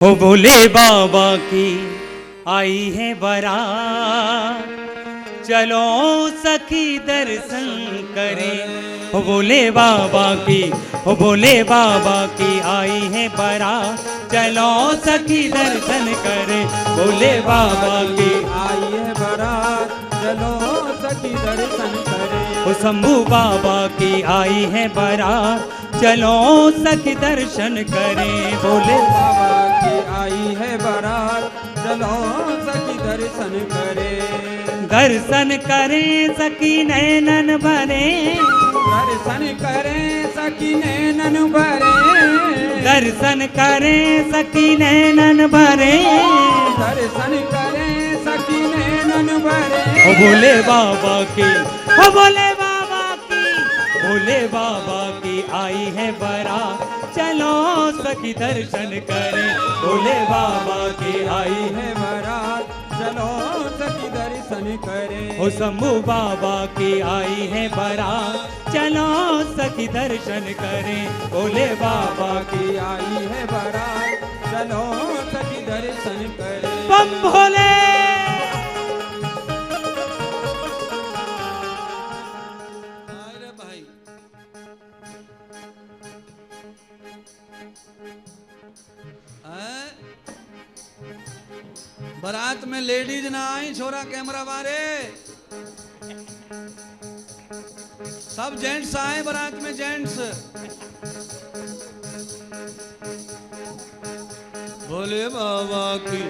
ओ भोले बाबा की आई है बारात, चलो सखी दर्शन करें। ओ भोले बाबा की, ओ भोले बाबा की आई है बारात, चलो सखी दर्शन करें। भोले बाबा की आई है बारात, चलो सखी दर्शन करें। ओ शंभू बाबा की आई है बारात, चलो सखी दर्शन करें। भोले बाबा की आई है बारात, चलो सखी दर्शन करें। दर्शन करें सखी नैनन भरे, दर्शन करें सखी नैनन भरे। दर्शन करें सखी नैनन भरे। दर्शन करें सखी नैनन भरे। ओ भोले बाबा की, ओ भोले बाबा की, भोले बाबा की आई है बारात, चलो सखी दर्शन करें। भोले बाबा की आई है, है बारात, चलो सखी दर्शन करें। ओ शंभू बाबा की आई है बारात, चलो सखी दर्शन करें। भोले बाबा की की आई है बारात, चलो सखी दर्शन करें। बम भोले। अरे भाई बारात में लेडीज ना आई, छोरा कैमरा मारे। सब जेंट्स आए बारात में, जेंट्स। भोले बाबा की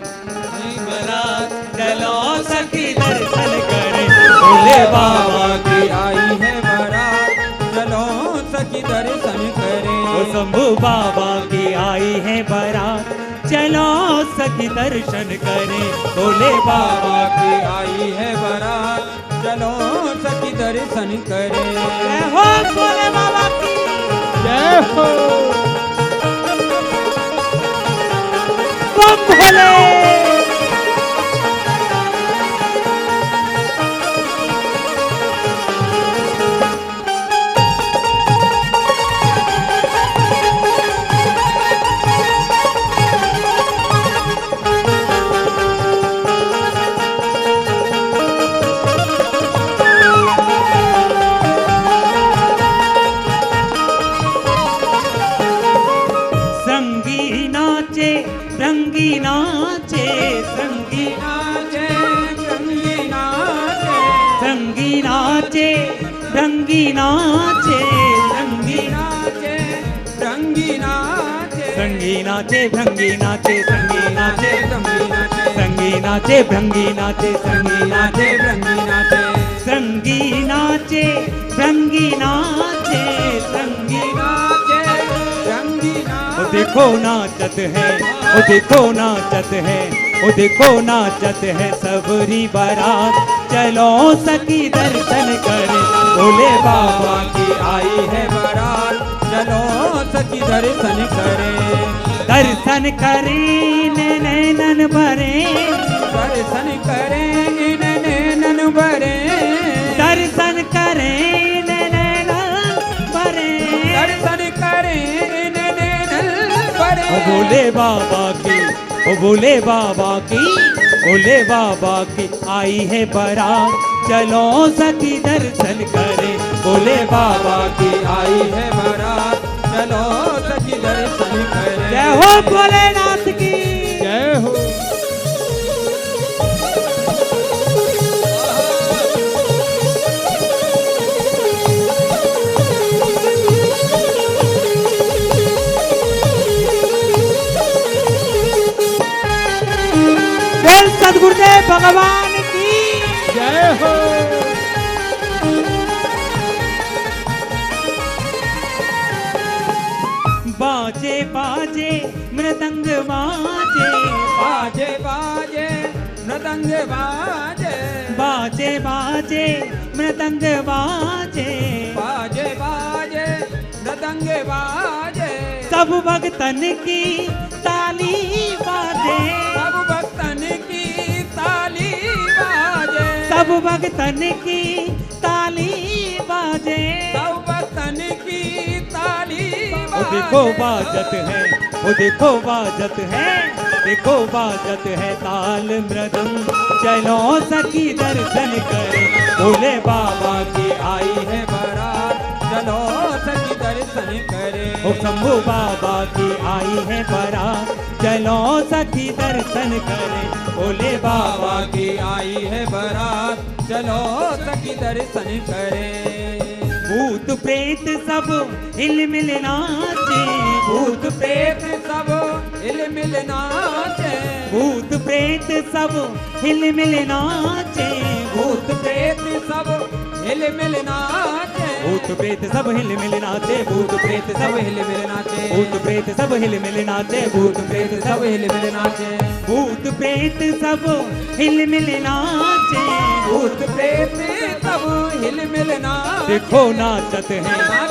आई बारात, चलो सखी दर्शन करें। भोले बाबा की आई है बारात, चलो सखी दर्शन करें। ओ शंभू बाबा की आई है बारात, चलो सखी दर्शन करें। भोले बाबा की आई है बारात, चलो सखी दर्शन करें। जय हो भोले बाबा की, जय हो। बम भोले। रंगी नाचे, रंगी नाचे, रंगी नाचे, रंगी नाचे, रंगी नाचे, रंगी नाचे, रंगी नाचे, रंगी नाचे, भंगी नाचे, रंगी नाचे, रंगी नाचे, रंगी नाचे, भंगी नाचे, रंगी नाचे, रंगी नाचे, रंगी नाचे, रंगी नाचे, रंगी नाचे, रंगी ओ नाचे। देखो नाचत है, ओ देखो नाचत है, ओ देखो नाचत है सबरी बारात, चलो सखी दर्शन करें। भोले बाबा की आई है बारात, चलो सखी दर्शन करें। दर्शन करें नैनन भरे, दर्शन करें नैनन भरे। दर्शन करें नैनन भरे। दर्शन करें नैनन भरे। ओ भोले बाबा की, ओ भोले बाबा की, भोले बाबा की आई है बारात, चलो सखी दर्शन करें। भोले बाबा की आई है बारात, चलो सखी दर्शन करें। जय हो भोलेनाथ की, जय हो। बोल सद्गुरुदेव भगवान की जय हो। बाजे बाजे मृदंग बाजे, बाजे बाजे मृदंग बाजे, बाजे बाजे मृदंग बाजे, बाजे बाजे मृदंग बाजे। सब भक्तन की ताली बाजे, सब भक्तन की ताली बाजे, सब भक्तन की ताली बाजे। सब भक्तन की ताली ओ देखो बाजत है, वो देखो बाजत है, देखो बाजत है ताल मृदंग, चलो सखी दर्शन करें, भोले बाबा की आई है बारात, चलो सखी दर्शन करें। ओ शंभू बाबा की आई है बारात, चलो सखी दर्शन करें, भोले बाबा की आई है बारात, चलो सखी दर्शन करें। भूत प्रेत सब हिल मिल नाचे, भूत प्रेत सब हिल मिल नाचे, भूत प्रेत सब हिल मिल नाचे, भूत प्रेत सब हिल मिल नाचे, भूत प्रेत सब हिल मिल नाचे, भूत प्रेत सब सब हिल मिल नाचे, भूत प्रेत सब हिल मिल नाचे, भूत प्रेत सब हिल मिल नाचे, भूत प्रेत सब हिल मिल नाचे, भूत प्रेत सब हिल मिल नाचे। देखो नाचत हैं,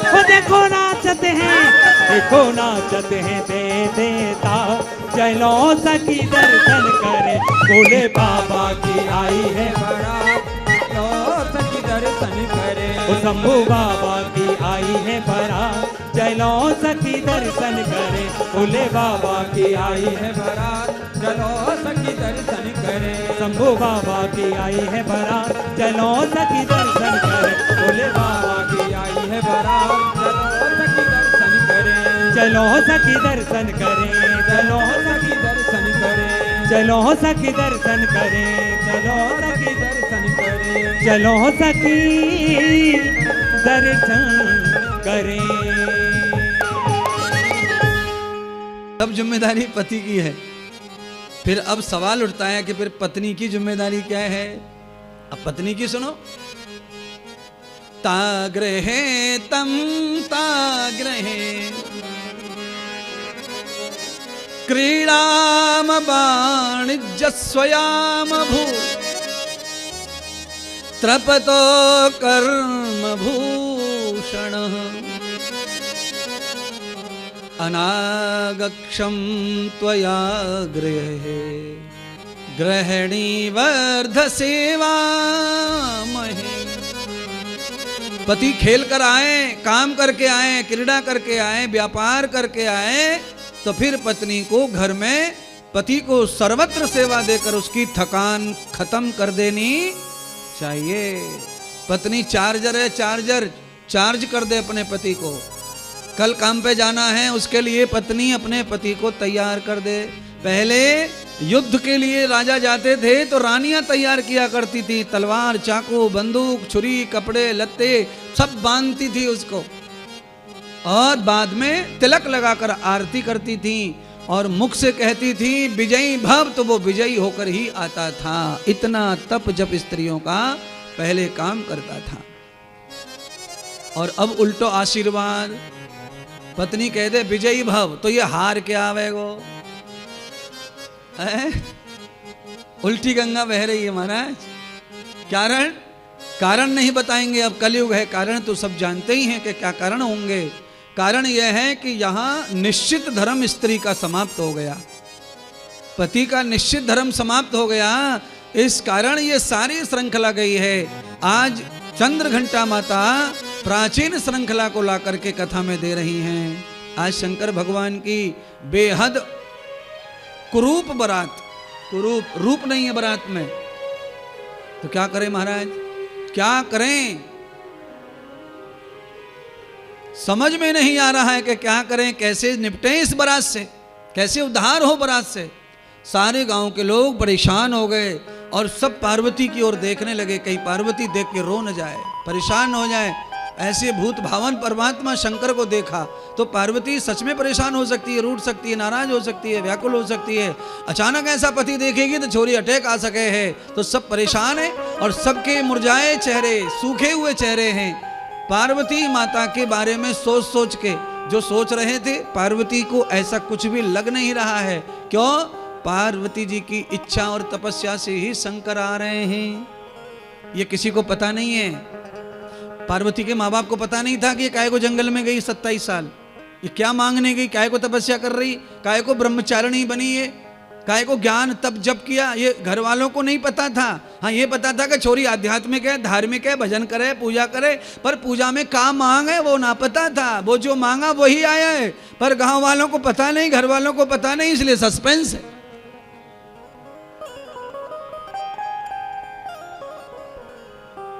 ओ देखो नाचत हैं, देखो नाचत हैं दे देता, चलो सखी दर्शन करें, भोले बाबा की आई है बारात, चलो सखी दर्शन करें। ओ शंभू बाबा की आई है बारात, चलो सखी दर्शन करें, भोले बाबा की आई है बारात, चलो सखी दर्शन करें। शंभू बाबा की आई है बारात, चलो सखी दर्शन करें, भोले बाबा की आई है बारात, चलो सखी दर्शन करें। चलो सखी दर्शन करें, चलो सखी दर्शन करें, चलो सखी दर्शन करें, चलो सखी दर्शन करें। चलो सखी दर्शन करें। अब जिम्मेदारी पति की है, फिर अब सवाल उठता है कि फिर पत्नी की जिम्मेदारी क्या है। अब पत्नी की सुनो। ताग्रहे तम ताग्रहे क्रीडाम वाणिज्य स्वयाम भू त्रपतो कर्म भूषण अनागक्षम त्वया गृहे गृहिणी वर्ध सेवा महे। पति खेल कर आए, काम करके आए, क्रीड़ा करके आए, व्यापार करके आए, तो फिर पत्नी को घर में पति को सर्वत्र सेवा देकर उसकी थकान खत्म कर देनी चाहिए। पत्नी चार्जर है, चार्ज कर दे अपने पति को। कल काम पे जाना है, उसके लिए पत्नी अपने पति को तैयार कर दे। पहले युद्ध के लिए राजा जाते थे तो रानियां तैयार किया करती थी, तलवार, चाकू, बंदूक, छुरी, कपड़े, लत्ते सब बांधती थी उसको, और बाद में तिलक लगाकर आरती करती थी और मुख से कहती थी विजयी भव, तो वो विजयी होकर ही आता था। इतना तप जप स्त्रियों का पहले काम करता था। और अब उल्टो आशीर्वाद, पत्नी कह दे विजयी भव, तो ये हार क्या आवेगो है? उल्टी गंगा बह रही है महाराज। कारण नहीं बताएंगे, अब कलयुग है, कारण तो सब जानते ही हैं कि क्या कारण होंगे। कारण यह है कि यहाँ निश्चित धर्म स्त्री का समाप्त हो गया, पति का निश्चित धर्म समाप्त हो गया, इस कारण ये सारी श्रृंखला गई है। आज चंद्र घंटा माता प्राचीन श्रृंखला को ला करके कथा में दे रही हैं। आज शंकर भगवान की बेहद कुरूप बारात, कुरूप रूप नहीं है बारात में, तो क्या करें महाराज, क्या करें, समझ में नहीं आ रहा है कि क्या करें, कैसे निपटें इस बारात से, कैसे उद्धार हो बारात से। सारे गांव के लोग परेशान हो गए और सब पार्वती की ओर देखने लगे, कहीं पार्वती देख के रो न जाए, परेशान हो जाए। ऐसे भूत भावन परमात्मा शंकर को देखा तो पार्वती सच में परेशान हो सकती है, रूठ सकती है, नाराज हो सकती है, व्याकुल हो सकती है। अचानक ऐसा पति देखेगी तो छोरी अटैक आ सके है, तो सब परेशान है और सबके मुरझाए चेहरे, सूखे हुए चेहरे हैं। पार्वती माता के बारे में सोच सोच के जो सोच रहे थे, पार्वती को ऐसा कुछ भी लग नहीं रहा है। क्यों? पार्वती जी की इच्छा और तपस्या से ही शंकर आ रहे हैं। ये किसी को पता नहीं है। पार्वती के माँ बाप को पता नहीं था कि ये काहे को जंगल में गई 27 साल, ये क्या मांगने गई, काहे को तपस्या कर रही, काहे को ब्रह्मचारिणी बनी है, काहे को ज्ञान तप जप किया, ये घर वालों को नहीं पता था। हाँ ये पता था कि छोरी आध्यात्मिक है, धार्मिक है, भजन करे, पूजा करे, पर पूजा में काम मांगे वो ना पता था। वो जो मांगा वही आया है, पर गांव वालों को पता नहीं, घर वालों को पता नहीं, इसलिए सस्पेंस है।